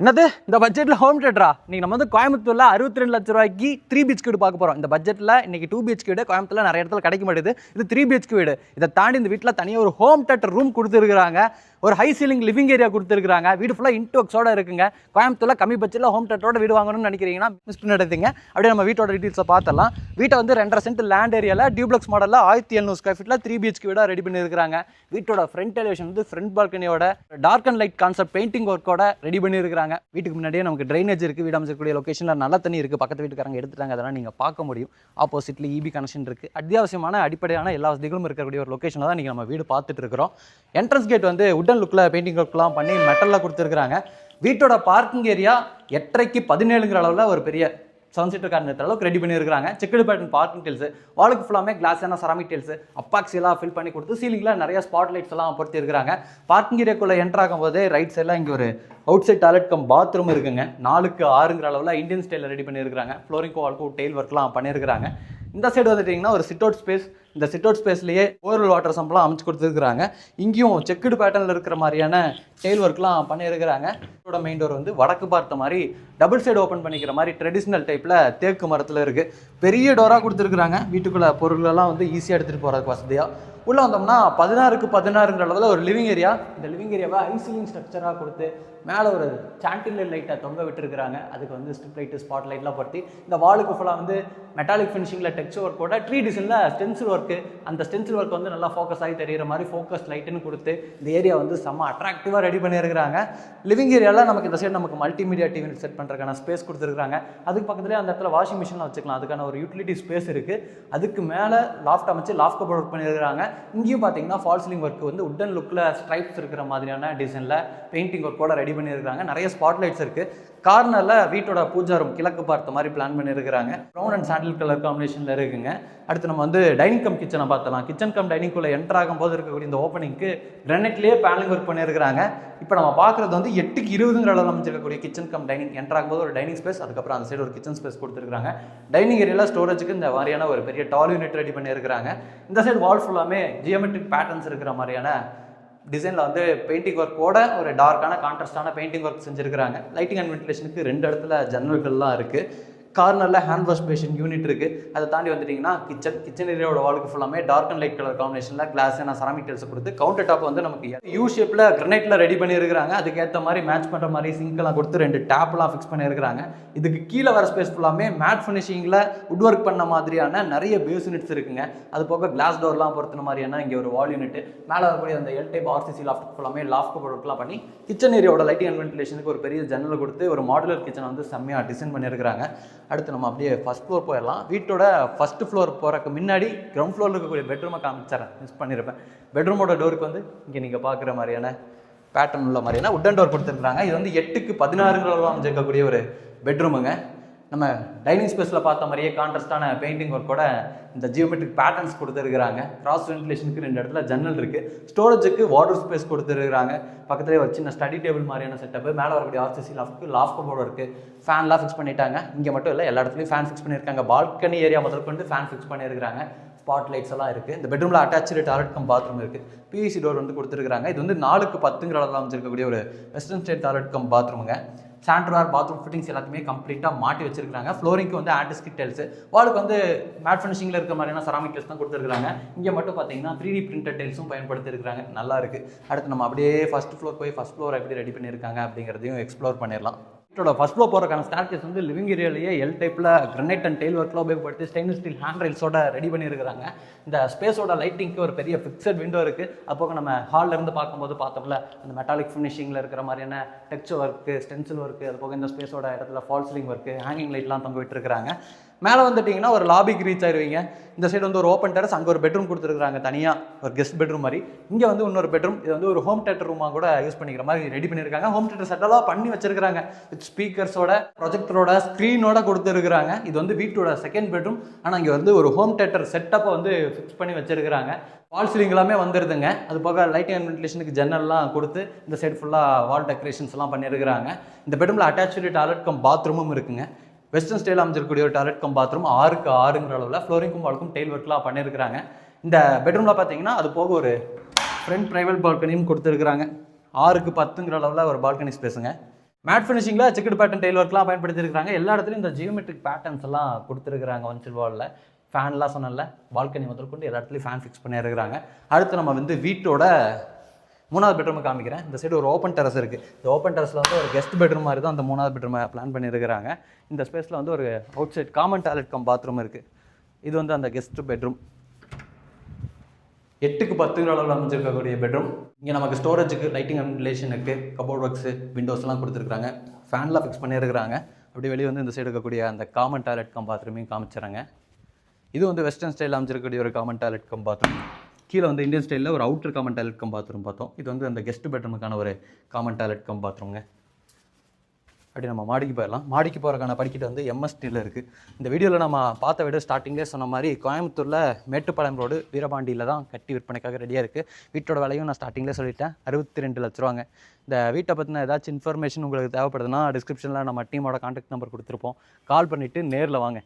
என்னது இந்த பட்ஜெட்டில் ஹோம் தேட்டரா? இன்னைக்கு நம்ம வந்து கோயம்புத்தூரில் 62 லட்ச ரூபாய்க்கு 3 BHK வீடு பார்க்க போகிறோம். இந்த பட்ஜெட்டில் இன்னைக்கு 2 BHK வீடு கோயம்புத்தூரில் நிறைய இடத்துல கிடைக்க மாட்டேது. இது 3 BHK வீடு. இதை தாண்டி இந்த வீட்டில் தனியாக ஒரு ஹோம் தேட்டர் ரூம் கொடுத்துருக்காங்க. ஒரு ஹை சீலிங் லிவிங் ஏரியா கொடுத்துருக்காங்க. வீடு ஃபுல்லாக இன்டோக்ஸோட இருக்குங்க. கோயம்புத்தூரில் கம்மி பட்ஜெட்டில் ஹோம் தேட்டரோட வீடு வாங்கணும்னு நினைக்கிறீங்கன்னா மிஸ் பண்ணிடுறீங்க. அப்படியே நம்ம வீட்டோட டீட்டெயில்ஸை பார்த்தலாம். வீட்டை வந்து 2.5 சென்ட் லேண்ட் ஏரியாவில் டியூப்ளெக்ஸ் மாடலில் 1700 ஸ்கொயர் ஃபீட்டில் 3 BHK வீடாக ரெடி பண்ணியிருக்காங்க. வீட்டோட ஃப்ரண்ட் எலிவேஷன் வந்து ஃப்ரண்ட் பால்கனியோட dark and light concept painting ஒர்க்கோட ரெடி பண்ணியிருக்காங்க. வீட்டுக்கு முன்னாடியே நமக்கு ட்ரைனேஜ் இருக்குது. வீடு அமைச்சிருக்கக்கூடிய லொக்கேஷனில் நல்ல தண்ணி இருக்குது. பக்கத்து வீட்டுக்காரங்க எடுத்துட்டாங்க. அதெல்லாம் நீங்கள் பார்க்க முடியும். ஆப்போசிட்லி இபி கனெக்ஷன் இருக்குது. அத்தியாவசியமான அடிப்படையான எல்லா வசதிகளும் இருக்கக்கூடிய ஒரு லொக்கேஷனில் தான் நீங்கள் நம்ம வீடு பார்த்துட்டு இருக்கிறோம். என்ட்ரன்ஸ் கேட் வந்து உட்டன் லுக்கில் பெயிண்டிங் ஒர்க்லாம் பண்ணி மெட்டலில் கொடுத்துருக்காங்க. வீட்டோட பார்க்கிங் ஏரியா 8.5க்கு 17ங்கிற அளவில் ஒரு பெரிய 7 சீட்டர் கார் நிறுத்துற அளவுக்கு ரெடி பண்ணியிருக்காங்க. செக்குடு பேட்டர்ன் பார்க்கிங் டெயில்ஸ், வாலுக்கு ஃபுல்லாமே கிளாஸான செராமிக் டெயில்ஸ், அப்பாக்ஸ் எல்லாம் ஃபில் பண்ணி கொடுத்து சீலிங்கில் நிறைய ஸ்பாட் லைட்ஸ் எல்லாம் பொறுத்தி இருக்காங்க. பார்க்கிங் ஏரியாக்குள்ளே என்டர் ஆகும்போது ரைட் சைடில் இங்கே ஒரு outside toilet cum bathroom இருக்குங்க. 4க்கு 6ங்கிற அளவில் இந்தியன் ஸ்டைலில் ரெடி பண்ணியிருக்காங்க. ஃப்ளோரிங்கும் வால்க்கும் டெயில் ஒர்க்லாம் பண்ணியிருக்காங்க. இந்த சைடு வந்துட்டிங்கன்னா ஒரு சிட் அவுட் ஸ்பேஸ். இந்த சிட் அவுட் ஸ்பேஸ்லேயே போர்வெல் வாட்டர் சம்பளம் அமைச்சு கொடுத்துருக்காங்க. இங்கேயும் செக்குடு பேட்டர்னில் இருக்கிற மாதிரியான டெயில் ஒர்க்லாம் பண்ணியிருக்கிறாங்க. இதோட மெயின் டோர் வந்து வடக்கு பார்த்த மாதிரி டபுள் சைடு ஓப்பன் பண்ணிக்கிற மாதிரி ட்ரெடிஷ்னல் டைப்பில் தேக்கு மரத்தில் இருக்குது. பெரிய டோராக கொடுத்துருக்குறாங்க. வீட்டுக்குள்ளே பொருள்களெல்லாம் வந்து ஈஸியாக எடுத்துகிட்டு போகிறதுக்கு வசதியாக. உள்ளே வந்தோம்னா 16க்கு 16ங்கிற அளவில் ஒரு லிவிங் ஏரியா. இந்த லிவிங் ஏரியாவை ஐசிலிங் ஸ்ட்ரக்சராக கொடுத்து மேலே ஒரு சாண்டில் லைட்டை தொங்க விட்டுருக்குறாங்க. அதுக்கு வந்து ஸ்ட்ரிப் லைட்டு ஸ்பாட் லைட்லாம் படுத்தி இந்த வாலுக்கு ஃபுல்லாக வந்து மெட்டாலிக் ஃபினிஷிங்கில் டெக்ஸ்சர் ஒர்க்கோட ட்ரீ டிசைனில் ஸ்டென்சில் ஒர்க்கு. அந்த ஸ்டென்சில் ஒர்க் வந்து நல்லா ஃபோக்கஸ் ஆகி தெரிகிற மாதிரி ஃபோக்கஸ் லைட்டுன்னு கொடுத்து இந்த ஏரியா வந்து செம்ம அட்ராக்டிவாக ரெடி பண்ணியிருக்கிறாங்க. லிவிங் ஏரியாவில் நமக்கு இந்த சைடு நமக்கு மல்டிமீடியா டிவி செட் பண்ணுறதுக்கான ஸ்பேஸ் கொடுத்துருக்காங்க. அதுக்கு பக்கத்துலேயே அந்த இடத்துல வாஷிங் மிஷின்லாம் வச்சுக்கலாம். அதுக்கான ஒரு யூட்டிலிட்டி ஸ்பேஸ் இருக்குது. அதுக்கு மேலே லாஃப்ட் அமைச்சு லாஃப்ட் கபோர்ட் ஒர்க் பண்ணியிருக்காங்க. இங்கேயும் பார்த்தீங்கன்னா ஃபால் சீலிங் ஒர்க் வந்து உட்டன் லுக்கில் ஸ்ட்ரைப்ஸ் இருக்கிற மாதிரியான டிசைனில் பெயிண்டிங் ஒர்க்கோட ரெடி பண்ணியிருக்காங்க. நிறைய ஸ்பாட் லைட்ஸ் இருக்குது. கார்னரில் வீட்டோட பூஜா ரூம் கிழக்கு பார்த்த மாதிரி பிளான் பண்ணியிருக்கிறாங்க. ப்ரௌன் அண்ட் சாண்டில் கலர் காம்பினேஷனில் இருக்குங்க. அடுத்து நம்ம வந்து டைனிங் கம் கிச்சனை பார்த்தலாம். கிச்சன் கம் டைனிங்குள்ளே என்டர் ஆகும் போது இருக்கக்கூடிய இந்த ஓப்பனிங்க்கு கிரானைட்லேயே பேனலிங் ஒர்க் பண்ணியிருக்கிறாங்க. இப்போ நம்ம பார்க்குறது வந்து 8க்கு 20ங்கிற அளவில் அமைச்சிருக்கக்கூடிய கிச்சன் கம் டைனிங். என்டர் ஆகும்போது ஒரு டைனிங் ஸ்பேஸ், அதுக்கப்புறம் அந்த சைடு ஒரு கிச்சன் ஸ்பேஸ் கொடுத்துருக்காங்க. டைனிங் ஏரியாவில் ஸ்டோரேஜுக்கு இந்த மாதிரியான ஒரு பெரிய டால் யூனிட் ரெடி பண்ணியிருக்கிறாங்க. இந்த சைடு வால் ஃபுல்லாமே ஜியோமெட்ரிக் பேட்டர்ன்ஸ் இருக்கிற மாதிரியான டிசைனில் வந்து பெயிண்டிங் ஒர்க்கோட ஒரு டார்க்கான கான்ட்ராஸ்டான பெயிண்டிங் ஒர்க் செஞ்சுருக்கிறாங்க. லைட்டிங் அண்ட் வென்டிலேஷனுக்கு 2 இடத்துல ஜன்னல்கள்லாம் இருக்குது. கார்னரில் ஹேண்ட் வாஷ் பேஷன் யூனிட் இருக்குது. அதை தாண்டி வந்துட்டிங்கன்னா கிச்சன் ஏரியாவோட வாலுக்கு ஃபுல்லாமே டார்க் அண்ட் லைட் கலர் காம்பினேஷனில் கிளாஸான செராமிக் டைல்ஸ் கொடுத்து கவுண்டர் டாப் வந்து நமக்கு யூ ஷேப்பில் கிரனைட்டில் ரெடி பண்ணியிருக்கிறாங்க. அதுக்கேற்ற மாதிரி மேட்ச் பண்ணுற மாதிரி சிங்க்கெல்லாம் கொடுத்து 2 டேப்லாம் ஃபிக்ஸ் பண்ணியிருக்கிறாங்க. இதுக்கு கீழே வர ஸ்பேஸ் ஃபுல்லாமே மேட் ஃபினிஷிங்கில் உட் ஒர்க் பண்ண மாதிரியான நிறைய பேஸ் யூனிட்ஸ் இருக்குங்க. அது போக கிளாஸ் டோர்லாம் பொறுத்தின மாதிரியான இங்கே ஒரு வால் யூனிட். மேலே வரக்கூடிய அந்த எல் டைப் ஆர்சிசி லாஃப்ட் ஃபுல்லாமே லாஃப்ட் ஒர்க்லாம் பண்ணி கிச்சன் ஏரியாவோட லைட்டிங் அண்ட் வென்டிலேஷனுக்கு ஒரு பெரிய ஜன்னல் கொடுத்து ஒரு மாடுலர் கிச்சனை வந்து செம்மையாக டிசைன் பண்ணியிருக்கிறாங்க. அடுத்து நம்ம அப்படியே ஃபர்ஸ்ட் ஃப்ளோர் போயிடலாம். வீட்டோட ஃபர்ஸ்ட் ஃப்ளோர் போகிறக்கு முன்னாடி கிரவுண்ட் ஃப்ளோரில் இருக்கக்கூடிய பெட்ரூமை காமிச்சிடறேன். மிஸ் பண்ணியிருப்பேன். பெட்ரூமோட டோருக்கு வந்து இங்கே நீங்கள் பார்க்குற மாதிரியான பேட்டர்ன் உள்ள மாதிரியான உட்டன் டோர் கொடுத்துருக்காங்க. இது வந்து 8க்கு 16ங்கிற அமைச்சிருக்கக்கூடிய ஒரு பெட்ரூமுங்க. நம்ம டைனிங் ஸ்பேஸில் பார்த்த மாதிரியே கான்ட்ராஸ்டான பெயிண்டிங் ஒர்க்கோட இந்த ஜியோமெட்ரிக் பேட்டர்ன்ஸ் கொடுத்துருக்காங்க. கிராஸ் வென்டிலேஷனுக்கு 2 இடத்துல ஜன்னல் இருக்குது. ஸ்டோரேஜுக்கு வாட்டர் ஸ்பேஸ் கொடுத்துருக்காங்க. பக்கத்துலேயே ஒரு சின்ன ஸ்டடி டேபிள் மாதிரியான செட்டப்பு. மேலே வரக்கூடிய ஆர்சிசி லாஃப்ட் கபோர்டு இருக்குது. ஃபேன்லாம் ஃபிக்ஸ் பண்ணிட்டாங்க. இங்கே மட்டும் இல்லை, எல்லா இடத்துலையும் ஃபேன் ஃபிக்ஸ் பண்ணியிருக்காங்க. பால்கனி ஏரியா முதல் கொண்டு ஃபேன் ஃபிக்ஸ் பண்ணியிருக்காங்க. ஸ்பாட் லைட்ஸ் எல்லாம் இருக்குது. இந்த பெட்ரூமில் அட்டாச்சு டாய்லெட் கம் பாத்ரூம் இருக்குது. பிவிசி டோர் வந்து கொடுத்துருக்காங்க. இது வந்து 4க்கு 10ங்கிற அளவில் அமைச்சிருக்கக்கூடிய ஒரு வெஸ்டர்ன் ஸ்டைல் டாய்லெட் கம் பாத்ரூமுங்க. சாண்ட்ரார் பாத்ரூம் ஃபிட்டிங்ஸ் எல்லாத்தையுமே கம்ப்ளீட்டாக மாட்டி வச்சிருக்காங்க. ஃப்ளோரிங்க்கு வந்து ஆன்டிஸ்கிட் டைல்ஸ், வாலுக்கு வந்து மேட் ஃபினிஷிங்கில் இருக்க மாதிரியான செராமிக் டைல்ஸ் தான் கொடுத்துருக்காங்க. இங்கே மட்டும் பார்த்தீங்கன்னா 3D பிரிண்டட் டைல்ஸும் பயன்படுத்திருக்காங்க. நல்லா இருக்குது. அடுத்து நம்ம அப்படியே ஃபர்ஸ்ட் ஃப்ளோர் போய் ஃபர்ஸ்ட் ஃப்ளோர் எப்படி ரெடி பண்ணியிருக்காங்க அப்படிங்கிறதையும் எக்ஸ்ப்ளோர் பண்ணிடலாம். வீட்டோட ஃபர்ஸ்ட் ஃப்ளோர் போகிறக்கான ஸ்டார்கேஸ் வந்து லிவிங் ஏரியாலேயே எல் டைப்பில் கிரனைட் அண்ட் டெயில் ஒர்க்லாம் உபயோகப்படுத்தி ஸ்டெயின்லெஸ் ஸ்டீல் ஹேண்ட் ரைல்ஸோட ரெடி பண்ணியிருக்காங்க. இந்த ஸ்பேஸோட லைட்டிங்க்கு ஒரு பெரிய ஃபிக்ஸட் விண்டோ இருக்குது. அப்போது நம்ம ஹாலில் இருந்து பார்க்கும்போது பார்த்தோம்ல அந்த மெட்டாலிக் ஃபினிஷிங்கில் இருக்கிற மாதிரியான டெக்ஸ்சர் ஒர்க்கு, ஸ்டென்சில் ஒர்க்கு, அது போக இந்த ஸ்பேஸோட இடத்துல ஃபால் சீலிங் ஒர்க்கு, ஹேங்கிங் லைட்லாம் தொங்க விட்டுருக்காங்க. மேலே வந்துட்டிங்கன்னா ஒரு லாபிக்கு ரீச் ஆயிடுவீங்க. இந்த சைடு வந்து ஒரு ஓப்பன் டெரஸ், அங்கே ஒரு பெட்ரூம் கொடுத்துருக்காங்க தனியாக ஒரு கெஸ்ட் பெட்ரூம் மாதிரி. இங்கே வந்து இன்னொரு பெட்ரூம். இது வந்து ஒரு ஹோம் தேட்டர் ரூமாக கூட யூஸ் பண்ணிக்கிற மாதிரி ரெடி பண்ணியிருக்காங்க. ஹோம் தேட்டர் செட்டெல்லாம் பண்ணி வச்சிருக்காங்க. வித் ஸ்பீக்கர்ஸோட, ப்ரொஜெக்டரோட, ஸ்க்ரீனோட கொடுத்துருக்காங்க. இது வந்து வீட்டோட செகண்ட் பெட்ரூம். ஆனால் இங்கே வந்து ஒரு ஹோம் தேட்டர் செட்டப்பை வந்து ஃபிக்ஸ் பண்ணி வச்சிருக்காங்க. வால் சீலிங் எல்லாமே வந்துடுதுங்க. அது போக லைட்டிங் அண்ட் வென்டிலேஷனுக்கு ஜன்னல்லாம் கொடுத்து இந்த சைடு ஃபுல்லாக வால் டெக்கரேஷன்ஸ் எல்லாம் பண்ணியிருக்காங்க. இந்த பெட்ரூமில் அட்டாச்சு டாய்லெட் கம் பாத்ரூமும் இருக்குங்க. வெஸ்டர்ன் ஸ்டைல் அமைச்சிருக்கக்கூடிய ஒரு டாய்லெட் கம் பாத்ரூம் 6க்கு 6ங்கிற அளவில் ஃப்ளோரிங்கும் வாலுக்கும் டெயில் ஒர்க்லாம் பண்ணியிருக்காங்க. இந்த பெட்ரூமில் பார்த்தீங்கன்னா அது போக ஒரு ஃப்ரண்ட் ப்ரைவேட் பால்கனியும் கொடுத்துருக்குறாங்க. 6க்கு 10ங்கிற அளவில் ஒரு பால்கனி ஸ்பேஸுங்க. மேட் ஃபினிஷிங்கில் செக்குடு பேட்டர்ன் டைல் ஒர்க்லாம் பயன்படுத்தியிருக்காங்க. எல்லா இடத்துலையும் இந்த ஜியோமெட்ரிக் பேட்டர்ன்ஸ் எல்லாம் கொடுத்துருக்காங்க. ஒன் சில் வாலில் ஃபேன்லாம் சொன்னல, பால்கனி முதல் கொண்டு எல்லா இடத்துலையும் ஃபேன் ஃபிக்ஸ் பண்ணியிருக்கிறாங்க. அடுத்து நம்ம வந்து வீட்டோட 3வது பெட்ரூமை காமிக்கிறேன். இந்த சைடு ஒரு ஓப்பன் டெரஸ் இருக்குது. இந்த ஓப்பன் டெரஸில் வந்து ஒரு கெஸ்ட் பெட்ரூம் மாதிரி தான் அந்த 3வது பெட்ரூமை பிளான் பண்ணியிருக்கிறாங்க. இந்த ஸ்பேஸில் வந்து ஒரு outside common toilet cum bathroom இருக்குது. இது வந்து அந்த கெஸ்ட் பெட்ரூம். 8க்கு 10 அளவில் அமைச்சிருக்கக்கூடிய பெட்ரூம். இங்கே நமக்கு ஸ்டோரேஜுக்கு, லைட்டிங் அண்ட் வென்டிலேஷனுக்கு, கபோர்ட் ஒர்க்ஸு, விண்டோஸ்லாம் கொடுத்துருக்காங்க. ஃபேன்லாம் ஃபிக்ஸ் பண்ணியிருக்கிறாங்க. அப்படி வெளியே வந்து இந்த சைடு இருக்கக்கூடிய அந்த காமன் டாய்லெட் கம் பாத்ரூமையும் காமிச்சிடுறாங்க. இது வந்து வெஸ்டர்ன் ஸ்டைலில் அமைச்சிருக்கக்கூடிய ஒரு காமன் டாய்லெட் கம் பாத்ரூம். கீழே வந்து இந்தியன் ஸ்டைலில் ஒரு outer common toilet cum bathroom பார்த்தோம். இது வந்து அந்த கெஸ்ட் பெட்ரூமுக்கான ஒரு காமன் டாய்லெட் கம் பாத்ரூம்ங்க. அப்படி நம்ம மாடிக்கு போயிடலாம். மாடிக்கு போகிறக்கான படிக்கட்டு வந்து எம்எஸ்டியில் இருக்குது. இந்த வீடியோவில் நம்ம பார்த்த விட ஸ்டார்டிங்லேயே சொன்ன மாதிரி கோயம்புத்தூரில் மேட்டுப்பாளையம் ரோடு வீரபாண்டியில் தான் கட்டி விற்பனைக்காக ரெடியாக இருக்குது. வீட்டோட விலையும் நான் ஸ்டார்டிங்லேயே சொல்லிட்டேன், 62 லட்ச ரூபாங்க. இந்த வீட்டை பற்றின ஏதாச்சும் இன்ஃபர்மேஷன் உங்களுக்கு தேவைப்படுதுன்னா டிஸ்கிரிப்ஷனில் நம்ம டீமோட கான்டாக்ட் நம்பர் கொடுத்துருப்போம். கால் பண்ணிவிட்டு நேரில் வாங்க.